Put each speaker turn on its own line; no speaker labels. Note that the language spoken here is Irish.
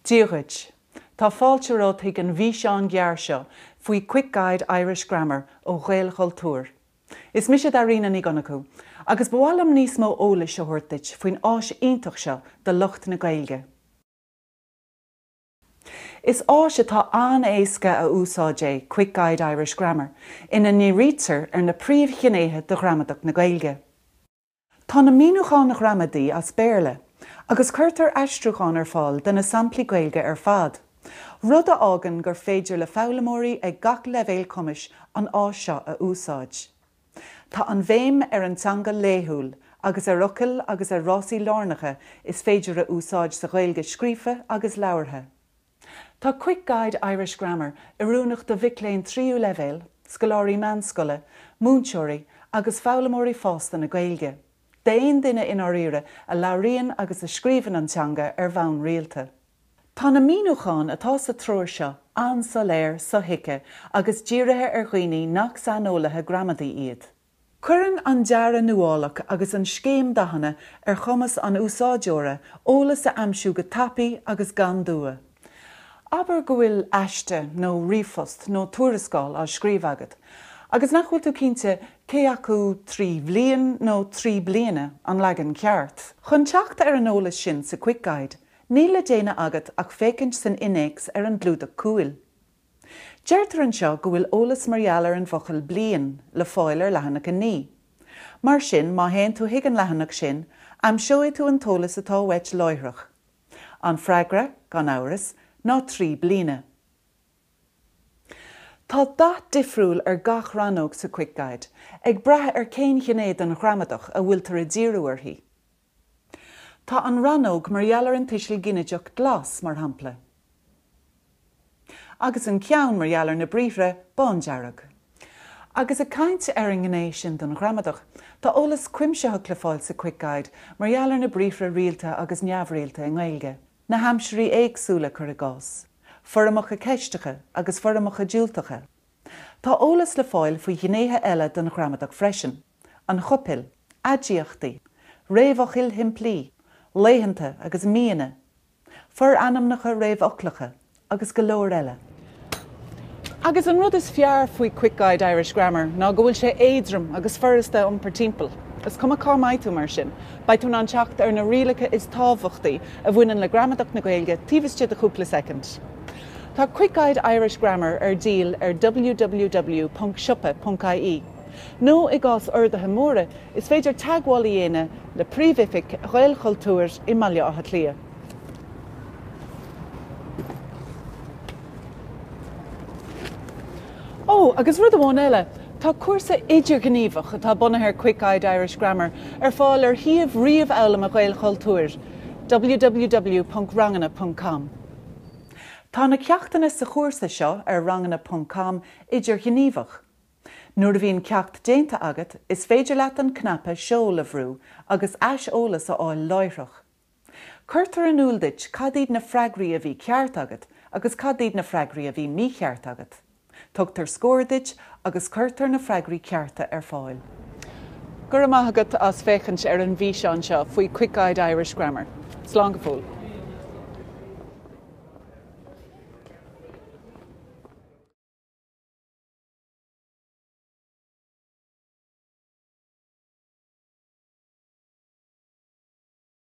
Díochid, tá fáilte rud ag an bhí seán ghéar seo faoi QuickGuide Irish Grammar ó Gaelchultúr. Is mise a riana ní gona acu, agus bhfualam níos mó eolais a thuirteid faoin áis iontach seo de lucht na Gaeilge. Is áis atá an-éasca a úsáid QuickGuide Irish Grammar ina ní-rítear ar na príomhchinéithe do ghramadach na Gaeilge. Tá na míúcháin na gramadaí as béirle, agus chuirtear aistriúcháin ar fáil de na samplaí Gaeilge ar fad. Rud a ágan gur féidir le foghlaimeoirí ag gach leibhéal cumis an áis seo a úsáid. Tá an bhéim ar an teanga léithúil, agus ar rucail agus ar rásaí lárnacha is féidir a úsáid sa Gaeilge scríofa agus leabhartha. Tá QuickGuide Irish Grammar i rúnach do bhicléin tríú leibhéal, scoláirí meánscoile, múnseoirí agus foghlaimeoirí fásta na Gaeilge. Déon duine in áiríre a labhraíonn agus a scríobhann an teanga ar bhann rialta. Tá na míúcháin atá sa tróir seo an-soléir sa hiice agus dírithe ar dhaoine nach sanolaithe gramadaí iad. Cuireann an deara nuálach agus an scéim dahanana ar chumas an úsáideora ólas a amsú go tapaí agus gan dua. Aber go bhfuil aiste nó rifost nó tuarascáil á scríomh agat, agus nach bhfuil tú cinnte cé acu 3 bhliain nó 3 bliana an leagan ceart. Chun teacht ar an ólas sin sa QuickGuide, ní le déine agat ach fécinnt san inéacs ar an glúdach cúil. Deirtar an seo go bhfuil ólas margheall ar an bhocail bliain le fáil ar leathanach a ní. Mar sin má héann tú hiag an leathanach sin, amseoidh tú an tólas atá weit láithreach. An freagra, gan áras, ná 3 bliana. Tá dat difriúil ar gach ranóg sa QuickGuide, ag brathe ar cén chinéad an ghramadach a bhfuiltar a díriú orthaí. Tá an ranóg margheall ar an tuistil gineideach glas mar hampla. Agus an ceann margheall ar na bríomhre bandearag. Agus a caint ar an gnééis sin don ghramadach, tá ólas cuimsethe le fáil sa QuickGuide margheall ar na bríomhre rialta agus neamhrialta in Gaeilge, na haimsirí éagsúla chur a gás, foramacha ceisteacha agus foramacha diúltacha. Tá ólas le fáil faoi ghinéithe eile don ghramadach freisin, an chopil, adíochtaí, réamhachil himplí, léitheanta agus míana, for anamnacha réamhoclacha agus go leor eile. Agus an rud is fearr faoi QuickGuide Irish Grammar ná go bhfuil sé éadrom agus forrasta iompar timpeall. Is cuma cá maithú mar sin, ba tú an teacht ar na rialacha is tábhachtaí a bhaineann le gramadach na Gaeilge tíbhaiste a chúpla second. Tá QuickGuide Irish Grammar ar díal ar www.shoppa.ie. nó i gás ordatha móra is féidir teagháil dhéine le príomhific Gaelchultúr i Mbaile Átha Cliath. Ó, agus rud amháin eile, tá cuasa idirghníomhach atá bunaithe ar QuickGuide Irish Grammar ar fáil ar thaobh riamh elam a Gaelchultúr www.rangana.com. Tá na ceachtainna sa chóirsa seo ar rangana.com idirghníomhach. Nuair a bhíonn ceacht déanta agat, is féidir leat an cnappa seol a bhrú agus eis ólas a áil láithreach. Cuirtear an úlduit cad iad na freagraí a bhí ceart agat agus cad iad na freagraí a bhí mí ceart agat. Tugtar scóirduit agus cuirtear na freagraí cearta ar fáil. Gur amach agat as féchant ar an bhí seán seo faoi QuickGuide Irish Grammar. Slán go fóill.